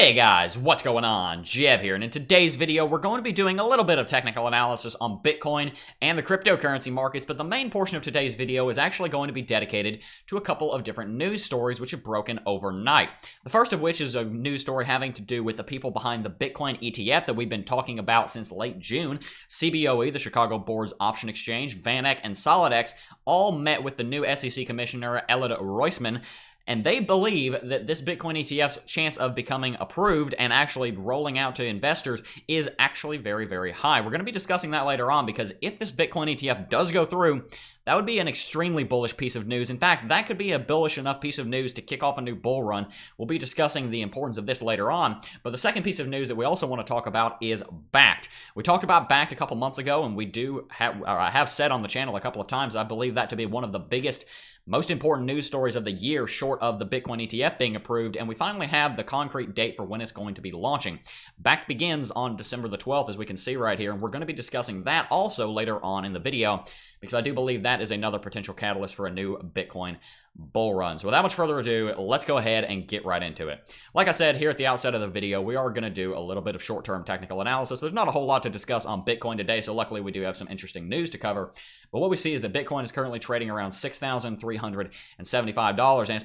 Hey guys, what's going on? Jeb here, and in today's video, we're going to be doing a little bit of technical analysis on Bitcoin and the cryptocurrency markets, but the main portion of today's video is actually going to be dedicated to a couple of different news stories which have broken overnight. The first of which is a news story having to do with the people behind the Bitcoin ETF that we've been talking about since late June. CBOE, the Chicago Board's option exchange, VanEck, and SolidX all met with the new SEC Commissioner, Elliot Roisman, and they believe that this Bitcoin ETF's chance of becoming approved and actually rolling out to investors is actually very, very high. We're going to be discussing that later on, because if this Bitcoin ETF does go through, that would be an extremely bullish piece of news. In fact, that could be a bullish enough piece of news to kick off a new bull run. We'll be discussing the importance of this later on. But the second piece of news that we also want to talk about is Bakkt. We talked about Bakkt a couple months ago, and we do have said on the channel a couple of times, I believe that to be one of the biggest, most important news stories of the year, short of the Bitcoin ETF being approved, and we finally have the concrete date for when it's going to be launching. Bakkt begins on December the 12th, as we can see right here, and we're going to be discussing that also later on in the video, because I do believe that is another potential catalyst for a new Bitcoin bull run. So without much further ado, let's go ahead and get right into it. Like I said here at the outset of the video, we are going to do a little bit of short-term technical analysis. There's not a whole lot to discuss on Bitcoin today, so luckily we do have some interesting news to cover. But what we see is that Bitcoin is currently trading around $6,375, and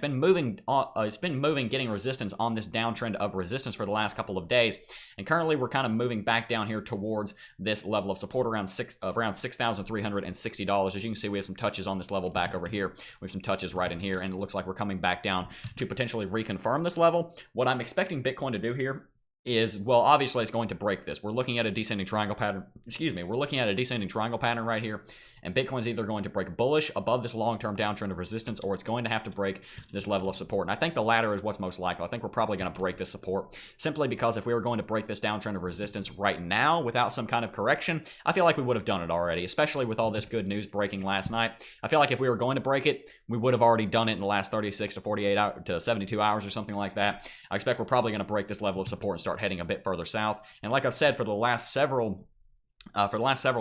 it's been moving, getting resistance on this downtrend of resistance for the last couple of days. And currently we're kind of moving back down here towards this level of support around $6,360. As you can see, we have some touches on this level back over here. We have some touches right in here, and it looks like we're coming back down to potentially reconfirm this level. What I'm expecting Bitcoin to do here is, well, obviously it's going to break this. We're looking at a descending triangle pattern. We're looking at a descending triangle pattern right here, and Bitcoin's either going to break bullish above this long-term downtrend of resistance, or it's going to have to break this level of support. And I think the latter is what's most likely. I think we're probably going to break this support, simply because if we were going to break this downtrend of resistance right now without some kind of correction, I feel like we would have done it already, especially with all this good news breaking last night. I feel like if we were going to break it, we would have already done it in the last 36 to 48 hours to 72 hours or something like that. I expect we're probably going to break this level of support and start heading a bit further south. And like I've said, for the last several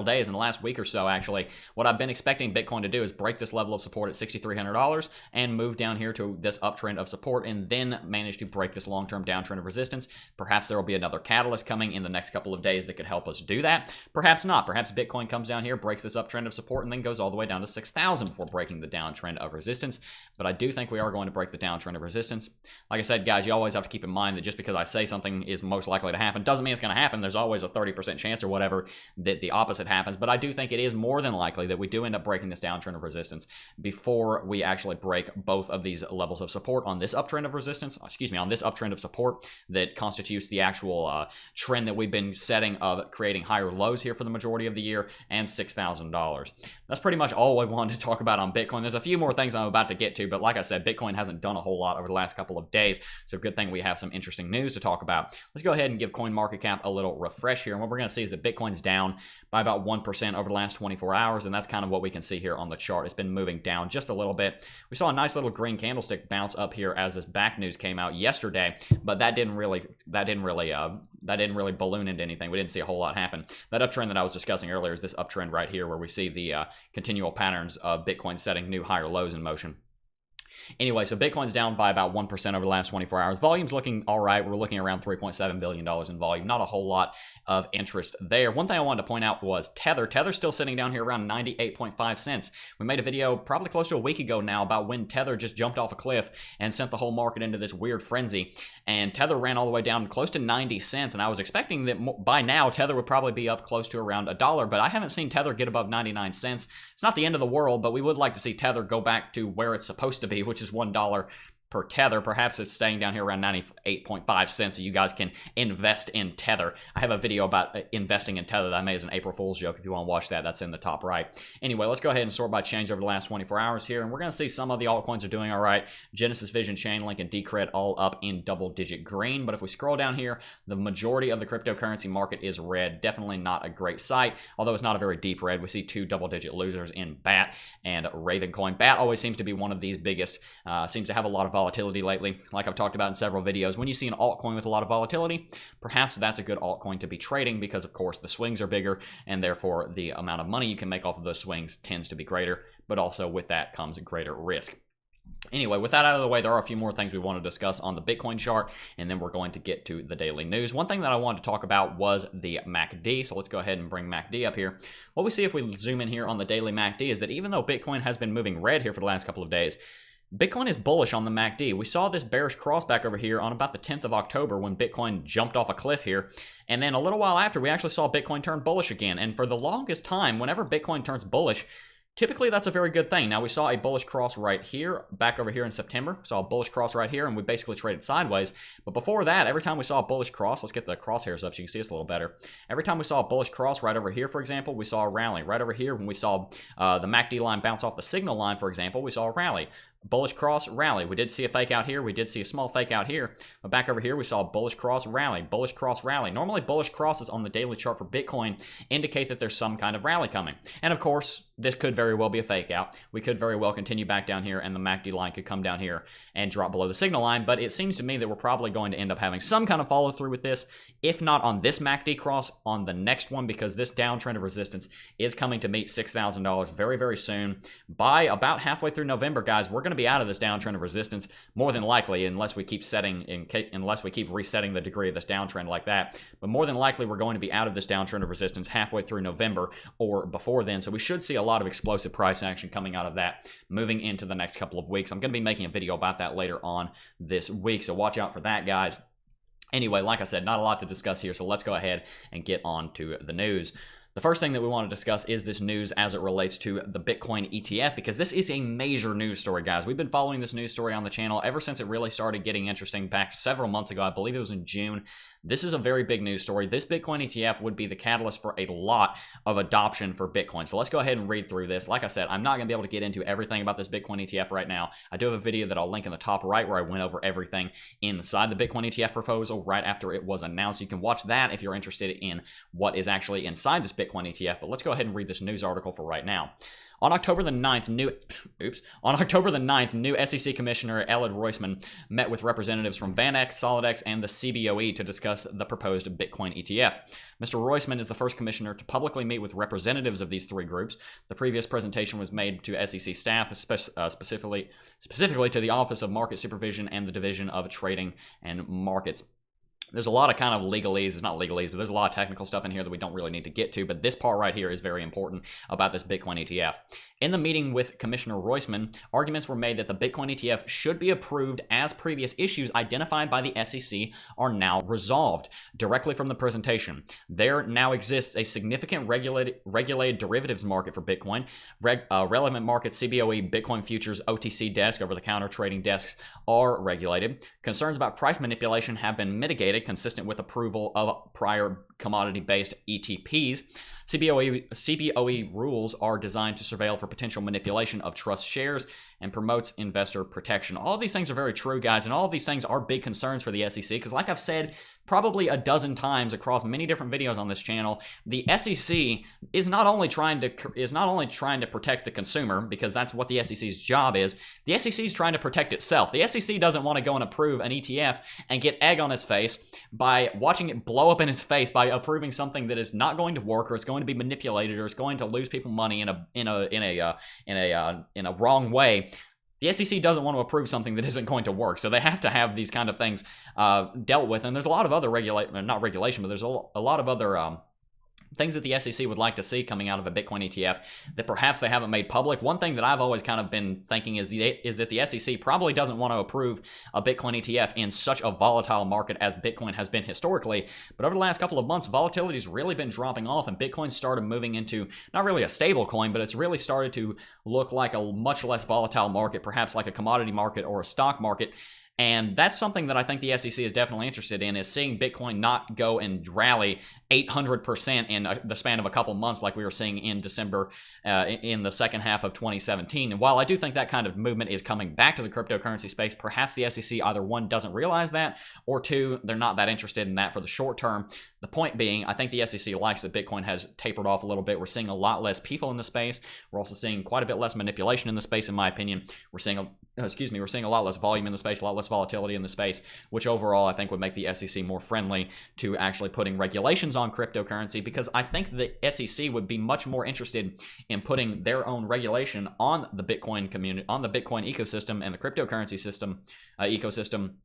days, in the last week or so actually, what I've been expecting Bitcoin to do is break this level of support at $6,300 and move down here to this uptrend of support, and then manage to break this long-term downtrend of resistance. Perhaps there will be another catalyst coming in the next couple of days that could help us do that. Perhaps not. Perhaps Bitcoin comes down here, breaks this uptrend of support, and then goes all the way down to 6,000 before breaking the downtrend of resistance. But I do think we are going to break the downtrend of resistance. Like I said, guys, you always have to keep in mind that just because I say something is most likely to happen doesn't mean it's going to happen. There's always a 30% chance or whatever that the opposite happens, but I do think it is more than likely that we do end up breaking this downtrend of resistance before we actually break both of these levels of support on this uptrend of resistance, on this uptrend of support that constitutes the actual trend that we've been setting of creating higher lows here for the majority of the year, and $6,000. That's pretty much all I wanted to talk about on Bitcoin. There's a few more things I'm about to get to, but like I said, Bitcoin hasn't done a whole lot over the last couple of days, so good thing we have some interesting news to talk about. Let's go ahead and give CoinMarketCap a little refresh here, and what we're going to see is that Bitcoin's down by about 1% over the last 24 hours, and that's kind of what we can see here on the chart. It's been moving down just a little bit. We saw a nice little green candlestick bounce up here as this Bakkt news came out yesterday, but that didn't really balloon into anything. We didn't see a whole lot happen. That uptrend that I was discussing earlier is this uptrend right here, where we see the continual patterns of Bitcoin setting new higher lows in motion. Anyway, so Bitcoin's down by about 1% over the last 24 hours. Volume's looking all right. We're looking around $3.7 billion in volume. Not a whole lot of interest there. One thing I wanted to point out was Tether. Tether's still sitting down here around 98.5 cents. We made a video probably close to a week ago now about when Tether just jumped off a cliff and sent the whole market into this weird frenzy. And Tether ran all the way down close to 90 cents. And I was expecting that by now Tether would probably be up close to around $1, but I haven't seen Tether get above 99 cents. It's not the end of the world, but we would like to see Tether go back to where it's supposed to be, which is $1 per Tether. Perhaps it's staying down here around 98.5 cents, so you guys can invest in Tether. I have a video about investing in Tether that I made as an April Fool's joke. If you want to watch that, that's in the top right. Anyway, let's go ahead and sort by change over the last 24 hours here, and we're going to see some of the altcoins are doing all right. Genesis Vision, Chainlink, and Decred all up in double-digit green, but if we scroll down here, the majority of the cryptocurrency market is red. Definitely not a great sight, although it's not a very deep red. We see two double-digit losers in BAT and Ravencoin. BAT always seems to be one of these biggest, seems to have a lot of volatility lately, like I've talked about in several videos. When you see an altcoin with a lot of volatility, perhaps that's a good altcoin to be trading, because of course the swings are bigger, and therefore the amount of money you can make off of those swings tends to be greater, but also with that comes greater risk. Anyway, with that out of the way, there are a few more things we want to discuss on the Bitcoin chart, and then we're going to get to the daily news. One thing that I wanted to talk about was the MACD, so let's go ahead and bring MACD up here. What we see if we zoom in here on the daily MACD is that even though Bitcoin has been moving red here for the last couple of days, Bitcoin is bullish on the MACD. We saw this bearish cross back over here on about the 10th of October when Bitcoin jumped off a cliff here. And then a little while after, we actually saw Bitcoin turn bullish again. And for the longest time, whenever Bitcoin turns bullish, typically that's a very good thing. Now, we saw a bullish cross right here, back over here in September. Saw a bullish cross right here, and we basically traded sideways. But before that, every time we saw a bullish cross, let's get the crosshairs up so you can see us a little better. Every time we saw a bullish cross right over here, for example, we saw a rally. Right over here, when we saw the MACD line bounce off the signal line, for example, we saw a rally. Bullish cross, rally. We did see a fake out here. We did see a small fake out here. But back over here, we saw a bullish cross, rally. Bullish cross, rally. Normally, bullish crosses on the daily chart for Bitcoin indicate that there's some kind of rally coming. And of course, this could very well be a fake out. We could very well continue back down here, and the MACD line could come down here and drop below the signal line. But it seems to me that we're probably going to end up having some kind of follow through with this, if not on this MACD cross, on the next one, because this downtrend of resistance is coming to meet $6,000 very, very soon. By about halfway through November, guys, we're going to be out of this downtrend of resistance, more than likely, unless we keep resetting the degree of this downtrend like that. But more than likely, we're going to be out of this downtrend of resistance halfway through November or before then. So we should see a lot of explosive price action coming out of that moving into the next couple of weeks. I'm going to be making a video about that later on this week, so watch out for that, guys. Anyway, like I said, not a lot to discuss here, so let's go ahead and get on to the news. The first thing that we want to discuss is this news as it relates to the Bitcoin ETF, because this is a major news story, guys. We've been following this news story on the channel ever since it really started getting interesting back several months ago. I believe it was in June. This is a very big news story. This Bitcoin ETF would be the catalyst for a lot of adoption for Bitcoin. So let's go ahead and read through this. Like I said, I'm not going to be able to get into everything about this Bitcoin ETF right now. I do have a video that I'll link in the top right where I went over everything inside the Bitcoin ETF proposal right after it was announced. You can watch that if you're interested in what is actually inside this Bitcoin ETF. But let's go ahead and read this news article for right now. On October the 9th, new SEC Commissioner Elliot Roisman met with representatives from VanEck, SolidX, and the CBOE to discuss the proposed Bitcoin ETF. Mr. Roisman is the first commissioner to publicly meet with representatives of these three groups. The previous presentation was made to SEC staff, specifically to the Office of Market Supervision and the Division of Trading and Markets. There's a lot of kind of legalese, it's not legalese, but there's a lot of technical stuff in here that we don't really need to get to, but this part right here is very important about this Bitcoin ETF. In the meeting with Commissioner Roisman, arguments were made that the Bitcoin ETF should be approved as previous issues identified by the SEC are now resolved. Directly from the presentation, there now exists a significant regulated derivatives market for Bitcoin. Relevant markets, CBOE, Bitcoin futures, OTC desk, over-the-counter trading desks are regulated. Concerns about price manipulation have been mitigated, consistent with approval of prior commodity-based ETPs. CBOE rules are designed to surveil for potential manipulation of trust shares and promotes investor protection. All of these things are very true, guys, and all of these things are big concerns for the SEC, because like I've said probably a dozen times across many different videos on this channel, the SEC is not only trying to protect the consumer, because that's what the SEC's job is. The SEC is trying to protect itself. The SEC doesn't want to go and approve an ETF and get egg on its face by watching it blow up in its face by approving something that is not going to work, or it's going to be manipulated, or it's going to lose people money in a wrong way. The SEC doesn't want to approve something that isn't going to work, so they have to have these kind of things dealt with. And there's a lot of other not regulation, but there's a lot of other things that the SEC would like to see coming out of a Bitcoin ETF that perhaps they haven't made public. One thing that I've always kind of been thinking is that the SEC probably doesn't want to approve a Bitcoin ETF in such a volatile market as Bitcoin has been historically. But over the last couple of months, volatility's really been dropping off, and Bitcoin started moving into not really a stable coin, but it's really started to look like a much less volatile market, perhaps like a commodity market or a stock market. And that's something that I think the SEC is definitely interested in, is seeing Bitcoin not go and rally 800% in the span of a couple months like we were seeing in December in the second half of 2017. And while I do think that kind of movement is coming back to the cryptocurrency space, perhaps the SEC either one, doesn't realize that, or two, they're not that interested in that for the short term. The point being, I think the SEC likes that Bitcoin has tapered off a little bit. We're seeing a lot less people in the space. We're also seeing quite a bit less manipulation in the space, in my opinion. We're seeing we're seeing a lot less volume in the space, a lot less volatility in the space, which overall I think would make the SEC more friendly to actually putting regulations on cryptocurrency, because I think the SEC would be much more interested in putting their own regulation on the Bitcoin community, on the Bitcoin ecosystem and the cryptocurrency system ecosystem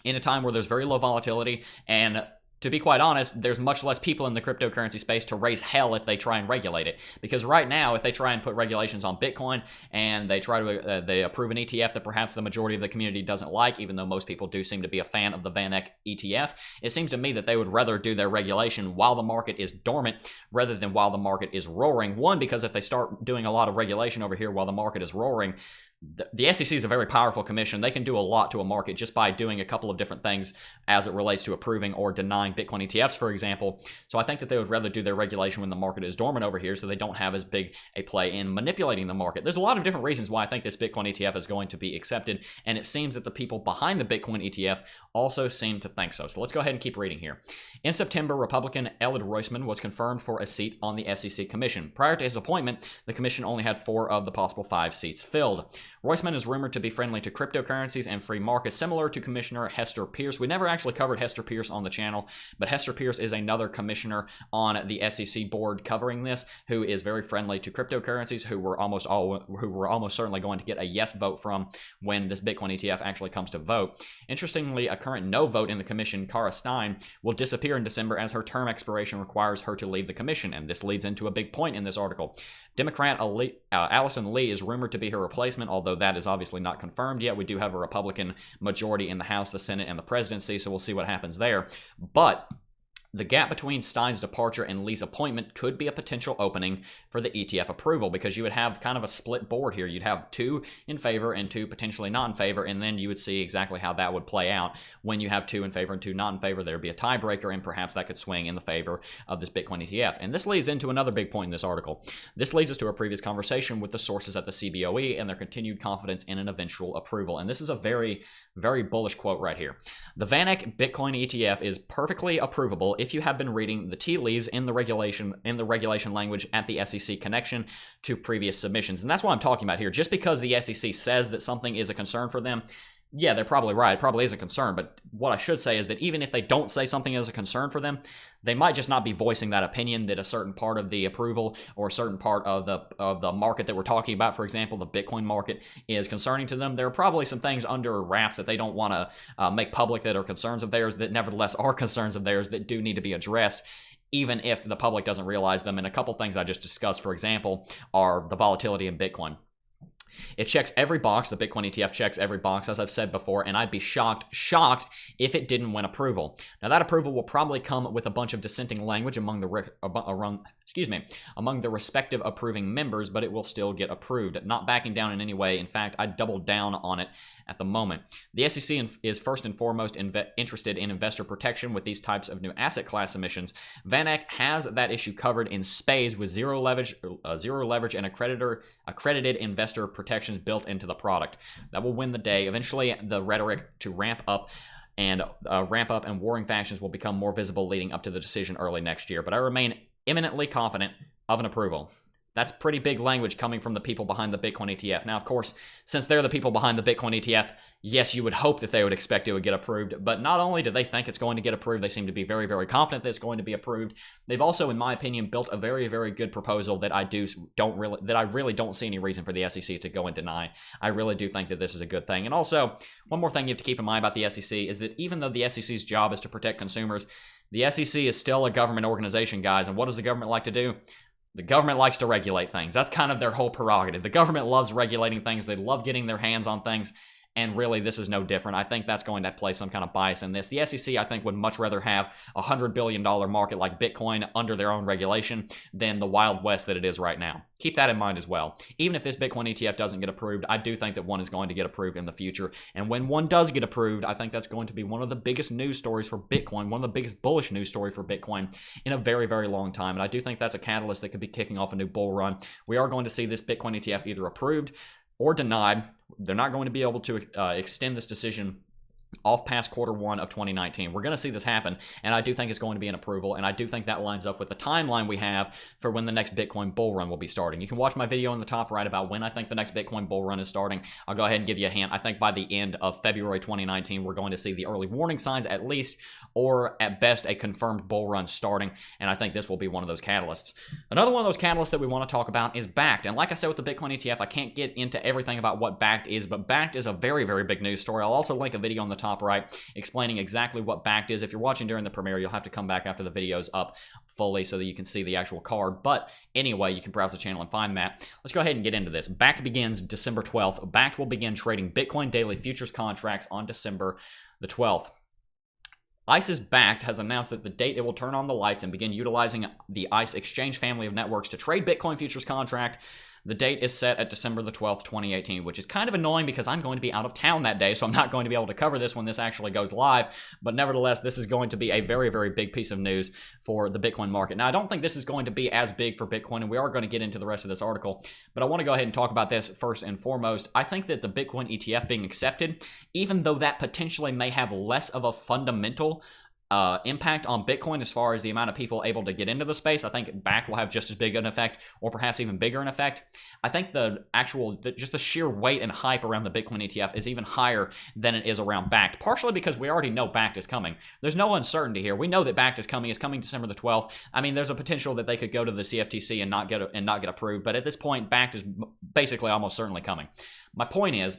in a time where there's very low volatility. And to be quite honest, there's much less people in the cryptocurrency space to raise hell if they try and regulate it. Because right now, if they try and put regulations on Bitcoin and they try to they approve an ETF that perhaps the majority of the community doesn't like, even though most people do seem to be a fan of the VanEck ETF, it seems to me that they would rather do their regulation while the market is dormant rather than while the market is roaring. One, because if they start doing a lot of regulation over here while the market is roaring, the SEC is a very powerful commission. They can do a lot to a market just by doing a couple of different things as it relates to approving or denying Bitcoin ETFs, for example. So I think that they would rather do their regulation when the market is dormant over here so they don't have as big a play in manipulating the market. There's a lot of different reasons why I think this Bitcoin ETF is going to be accepted, and it seems that the people behind the Bitcoin ETF also seem to think so. So let's go ahead and keep reading here. In September, Republican Elliot Roisman was confirmed for a seat on the SEC commission. Prior to his appointment, the commission only had 4 of the possible 5 seats filled. Roisman is rumored to be friendly to cryptocurrencies and free markets, similar to Commissioner Hester Pierce. We never actually covered Hester Pierce on the channel, but Hester Pierce is another commissioner on the SEC board covering this, who is very friendly to cryptocurrencies, who we're almost certainly going to get a yes vote from when this Bitcoin ETF actually comes to vote. Interestingly, a current no vote in the commission, Cara Stein, will disappear in December as her term expiration requires her to leave the commission, and this leads into a big point in this article. Democrat Allison Lee is rumored to be her replacement, although that is obviously not confirmed yet. We do have a Republican majority in the House, the Senate, and the presidency, so we'll see what happens there. But the gap between Stein's departure and Lee's appointment could be a potential opening for the ETF approval, because you would have kind of a split board here. You'd have 2 in favor and 2 potentially not in favor, and then you would see exactly how that would play out. When you have 2 in favor and 2 not in favor, there would be a tiebreaker, and perhaps that could swing in the favor of this Bitcoin ETF. And this leads into another big point in this article. This leads us to a previous conversation with the sources at the CBOE and their continued confidence in an eventual approval. And this is a very, very bullish quote right here. The VanEck Bitcoin ETF is perfectly approvable if you have been reading the tea leaves in the regulation language at the SEC connection to previous submissions. And that's what I'm talking about here. Just because the SEC says that something is a concern for them, yeah, they're probably right. It probably is a concern. But what I should say is that even if they don't say something is a concern for them, they might just not be voicing that opinion that a certain part of the approval or a certain part of the market that we're talking about, for example, the Bitcoin market, is concerning to them. There are probably some things under wraps that they don't want to make public that are concerns of theirs, that nevertheless are concerns of theirs that do need to be addressed, even if the public doesn't realize them. And a couple things I just discussed, for example, are the volatility in Bitcoin. It checks every box. The Bitcoin ETF checks every box, as I've said before, and I'd be shocked if it didn't win approval. Now, that approval will probably come with a bunch of dissenting language among the respective approving members, but it will still get approved. Not backing down in any way. In fact, I'd double down on it at the moment. The SEC is first and foremost interested in investor protection with these types of new asset class emissions. VanEck has that issue covered in spades with zero leverage and accredited investor protections built into the product. That will win the day. Eventually, the rhetoric to ramp up and warring factions will become more visible leading up to the decision early next year. But I remain imminently confident of an approval. That's pretty big language coming from the people behind the Bitcoin ETF. Now, of course, since they're the people behind the Bitcoin ETF, yes, you would hope that they would expect it would get approved. But not only do they think it's going to get approved, they seem to be very, very confident that it's going to be approved. They've also, in my opinion, built a very, very good proposal that I really don't see any reason for the SEC to go and deny. I really do think that this is a good thing. And also, one more thing you have to keep in mind about the SEC is that even though the SEC's job is to protect consumers, the SEC is still a government organization, guys. And what does the government like to do? The government likes to regulate things. That's kind of their whole prerogative. The government loves regulating things. They love getting their hands on things. And really, this is no different. I think that's going to play some kind of bias in this. The SEC, I think, would much rather have a $100 billion market like Bitcoin under their own regulation than the Wild West that it is right now. Keep that in mind as well. Even if this Bitcoin ETF doesn't get approved, I do think that one is going to get approved in the future. And when one does get approved, I think that's going to be one of the biggest news stories for Bitcoin, one of the biggest bullish news stories for Bitcoin in a very, very long time. And I do think that's a catalyst that could be kicking off a new bull run. We are going to see this Bitcoin ETF either approved or denied. They're not going to be able to extend this decision off past Q1 of 2019. We're going to see this happen, and I do think it's going to be an approval, and I do think that lines up with the timeline we have for when the next Bitcoin bull run will be starting. You can watch my video in the top right about when I think the next Bitcoin bull run is starting. I'll go ahead and give you a hint. I think by the end of February 2019, we're going to see the early warning signs at least, or at best a confirmed bull run starting, and I think this will be one of those catalysts. Another one of those catalysts that we want to talk about is Bakkt, and like I said with the Bitcoin ETF, I can't get into everything about what Bakkt is, but Bakkt is a very, very big news story. I'll also link a video on the top right explaining exactly what Bakkt is. If you're watching during the premiere, you'll have to come back after the video's up fully so that you can see the actual card. But anyway, you can browse the channel and find that. Let's go ahead and get into this. Bakkt begins December 12th. Bakkt will begin trading Bitcoin daily futures contracts on December the 12th. ICE's Bakkt has announced that the date it will turn on the lights and begin utilizing the ICE exchange family of networks to trade Bitcoin futures contract. The date is set at December the 12th, 2018, which is kind of annoying because I'm going to be out of town that day, so I'm not going to be able to cover this when this actually goes live. But nevertheless, this is going to be a very, very big piece of news for the Bitcoin market. Now, I don't think this is going to be as big for Bitcoin, and we are going to get into the rest of this article, but I want to go ahead and talk about this first and foremost. I think that the Bitcoin ETF being accepted, even though that potentially may have less of a fundamental impact on Bitcoin as far as the amount of people able to get into the space, I think Bakkt will have just as big an effect, or perhaps even bigger an effect. I think just the sheer weight and hype around the Bitcoin ETF is even higher than it is around Bakkt, partially because we already know Bakkt is coming. There's no uncertainty here. We know that Bakkt is coming. It's coming December the 12th. I mean, there's a potential that they could go to the CFTC and not get approved, but at this point, Bakkt is basically almost certainly coming. My point is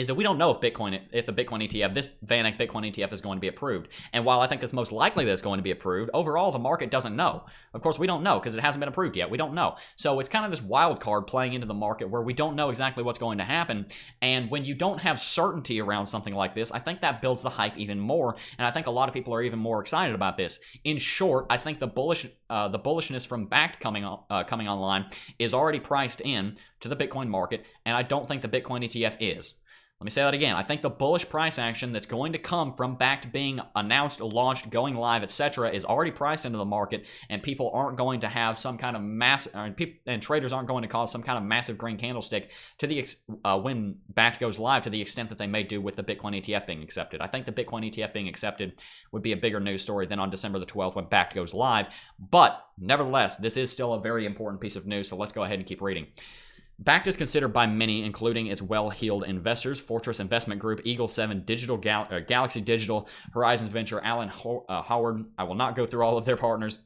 that we don't know if the Bitcoin ETF, this VanEck Bitcoin ETF is going to be approved. And while I think it's most likely that it's going to be approved, overall the market doesn't know. Of course, we don't know because it hasn't been approved yet. We don't know. So it's kind of this wild card playing into the market where we don't know exactly what's going to happen. And when you don't have certainty around something like this, I think that builds the hype even more. And I think a lot of people are even more excited about this. In short, I think the bullishness from Bakkt coming online is already priced in to the Bitcoin market, and I don't think the Bitcoin ETF is. Let me say that again. I think the bullish price action that's going to come from Bakkt being announced, launched, going live, etc., is already priced into the market, and people aren't going to have some kind of and traders aren't going to cause some kind of massive green candlestick to the when Bakkt goes live, to the extent that they may do with the Bitcoin ETF being accepted. I think the Bitcoin ETF being accepted would be a bigger news story than on December the 12th when Bakkt goes live. But nevertheless, this is still a very important piece of news. So let's go ahead and keep reading. Bakkt is considered by many, including its well-heeled investors, Fortress Investment Group, Eagle 7, Galaxy Digital, Horizons Venture, Alan Howard. I will not go through all of their partners,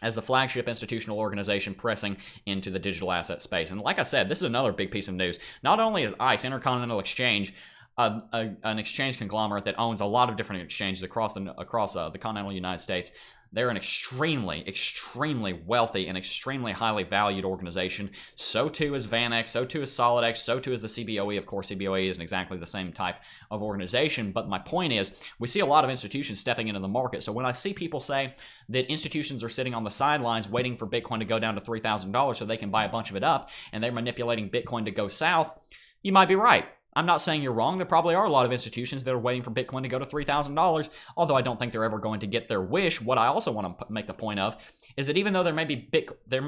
as the flagship institutional organization pressing into the digital asset space. And like I said, this is another big piece of news. Not only is ICE, Intercontinental Exchange, an exchange conglomerate that owns a lot of different exchanges across the continental United States, they're an extremely, extremely wealthy and extremely highly valued organization. So too is VanEck, so too is SolidX, so too is the CBOE. Of course, CBOE isn't exactly the same type of organization, but my point is, we see a lot of institutions stepping into the market. So when I see people say that institutions are sitting on the sidelines waiting for Bitcoin to go down to $3,000 so they can buy a bunch of it up, and they're manipulating Bitcoin to go south, you might be right. I'm not saying you're wrong. There probably are a lot of institutions that are waiting for Bitcoin to go to $3,000, although I don't think they're ever going to get their wish. What I also want to make the point of is that even though there may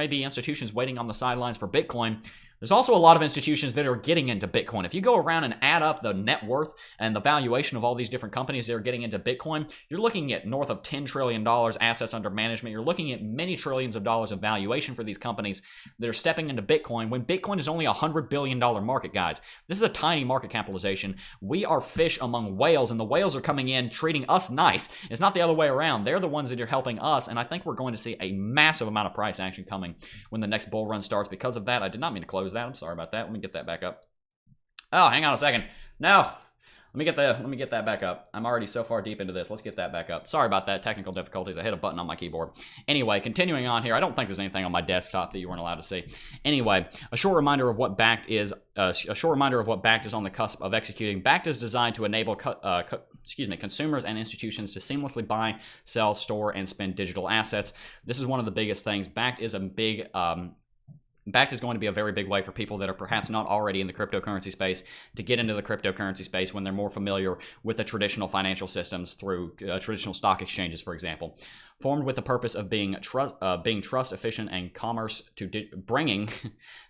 be institutions waiting on the sidelines for Bitcoin, there's also a lot of institutions that are getting into Bitcoin. If you go around and add up the net worth and the valuation of all these different companies that are getting into Bitcoin, you're looking at north of $10 trillion assets under management. You're looking at many trillions of dollars of valuation for these companies that are stepping into Bitcoin when Bitcoin is only a $100 billion market, guys. This is a tiny market capitalization. We are fish among whales, and the whales are coming in treating us nice. It's not the other way around. They're the ones that are helping us, and I think we're going to see a massive amount of price action coming when the next bull run starts because of that. I did not mean to close that. I'm sorry about that. Let me get that back up. Oh, hang on a second. No. Let me get that back up. I'm already so far deep into this. Let's get that back up. Sorry about that. Technical difficulties. I hit a button on my keyboard. Anyway, continuing on here. I don't think there's anything on my desktop that you weren't allowed to see. Anyway, a short reminder of what Bakkt is. On the cusp of executing. Bakkt is designed to enable consumers and institutions to seamlessly buy, sell, store, and spend digital assets. This is one of the biggest things. Bakkt is going to be a very big way for people that are perhaps not already in the cryptocurrency space to get into the cryptocurrency space when they're more familiar with the traditional financial systems through traditional stock exchanges, for example. formed with the purpose of being trust efficient and commerce to bringing.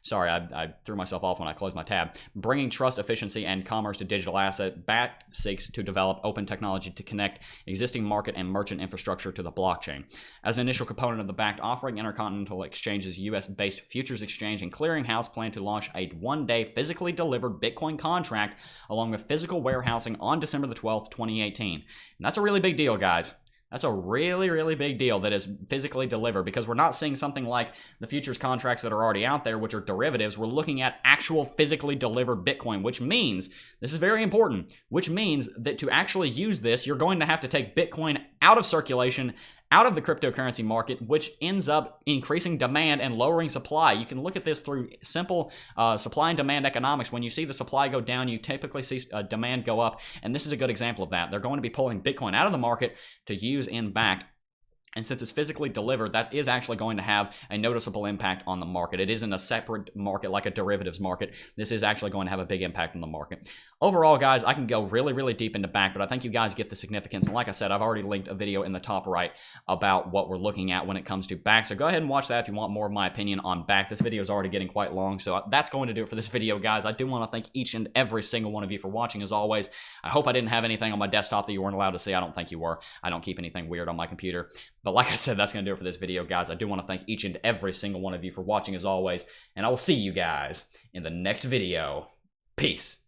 Sorry, I threw myself off when I closed my tab. Bringing trust, efficiency, and commerce to digital asset. Bakkt seeks to develop open technology to connect existing market and merchant infrastructure to the blockchain. As an initial component of the Bakkt offering, Intercontinental Exchange's U.S.-based futures exchange and clearinghouse plan to launch a one-day physically delivered Bitcoin contract along with physical warehousing on December the 12th, 2018. And that's a really big deal, guys. That's a really, really big deal that is physically delivered, because we're not seeing something like the futures contracts that are already out there, which are derivatives. We're looking at actual physically delivered Bitcoin, which means, this is very important, which means that to actually use this, you're going to have to take Bitcoin out of circulation, out of the cryptocurrency market, which ends up increasing demand and lowering supply. You can look at this through simple supply and demand economics. When you see the supply go down, you typically see demand go up, and this is a good example of that. They're going to be pulling Bitcoin out of the market to use in Bakkt. And since it's physically delivered, that is actually going to have a noticeable impact on the market. It isn't a separate market like a derivatives market. This is actually going to have a big impact on the market. Overall, guys, I can go really, really deep into Bakkt, but I think you guys get the significance. And like I said, I've already linked a video in the top right about what we're looking at when it comes to Bakkt. So go ahead and watch that if you want more of my opinion on Bakkt. This video is already getting quite long, so that's going to do it for this video, guys. I do want to thank each and every single one of you for watching, as always. I hope I didn't have anything on my desktop that you weren't allowed to see. I don't think you were. I don't keep anything weird on my computer. But like I said, that's going to do it for this video, guys. I do want to thank each and every single one of you for watching, as always. And I will see you guys in the next video. Peace.